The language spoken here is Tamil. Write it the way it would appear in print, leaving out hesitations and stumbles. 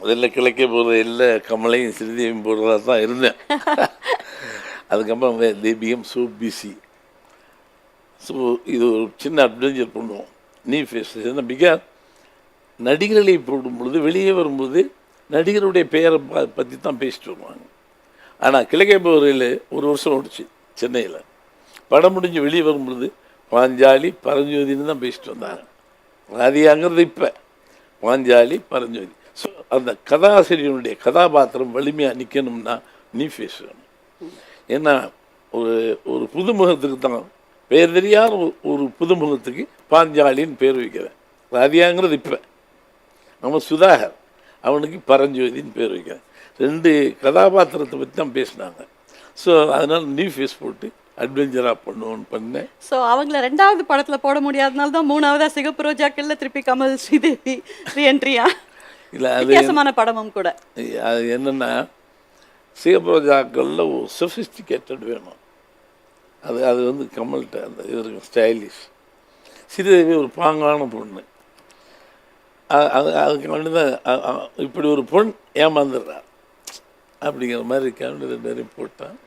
முதல்ல கிழக்கே போகிற எல்லா கமலையும் ஸ்ரீதேவியும் போடுறதா தான் இருந்தேன். அதுக்கப்புறம் தி பிகம் ஸோ பிஸி. ஸோ இது ஒரு சின்ன அட்வென்ச்சர் பண்ணுவோம். நீ ஃபேஸ் பிகாஸ் நடிகர்களை போடும் பொழுது வெளியே வரும்போது நடிகருடைய பெயரை பற்றி தான் பேசிட்டு வருவாங்க. ஆனால் கிழக்கே போகிறையில் ஒரு வருஷம் ஓடிச்சு சென்னையில். படம் முடிஞ்சு வெளியே வரும்பொழுது பாஞ்சாலி பரஞ்சோதின்னு தான் பேசிட்டு வந்தாங்க. ராதியாங்கிறது இப்போ பாஞ்சாலி பரஞ்சோதி. ஸோ அந்த கதாசிரியனுடைய கதாபாத்திரம் வலிமையாக நிற்கணும்னா நீ ஃபேஸ் வேணும். ஏன்னா ஒரு ஒரு புதுமுகத்துக்கு தான் பேர் தெரியாத ஒரு புதுமுகத்துக்கு பாஞ்சாலின்னு பேர் வைக்கிறேன். ராதியாங்கிறது இப்போ அவன் சுதாகர், அவனுக்கு பரஞ்சோதின்னு பேர் வைக்கிறேன். 2 கதாபாத்திரத்தை பற்றி தான் பேசினாங்க. ஸோ அதனால் நீ ஃபேஸ் போட்டு அட்வென்ச்சராக பண்ணுவோன்னு பண்ணேன். ஸோ அவங்கள 2வது படத்தில் போட முடியாதனால தான் 3வதாக சிகப்பு ரோஜாக்கள்ல திருப்பி கமல் ஸ்ரீதேவி ரீஎன்ட்ரியா. இல்லை அது வித்தியாசமான படமும் கூட. அது என்னென்னா சிகப்பு ரோஜாக்களில் ஒரு சொஃபிஸ்டிகேட்டட் வேணும். அது வந்து கமல்கிட்ட அந்த இவருக்கு ஸ்டைலிஷ். ஸ்ரீதேவி ஒரு பாங்கான பொண்ணு. அதுக்கு வேண்டி தான் இப்படி ஒரு பொண்ணு ஏமாந்துடுறார் அப்படிங்கிற மாதிரி 2 பேரையும் போட்டான்.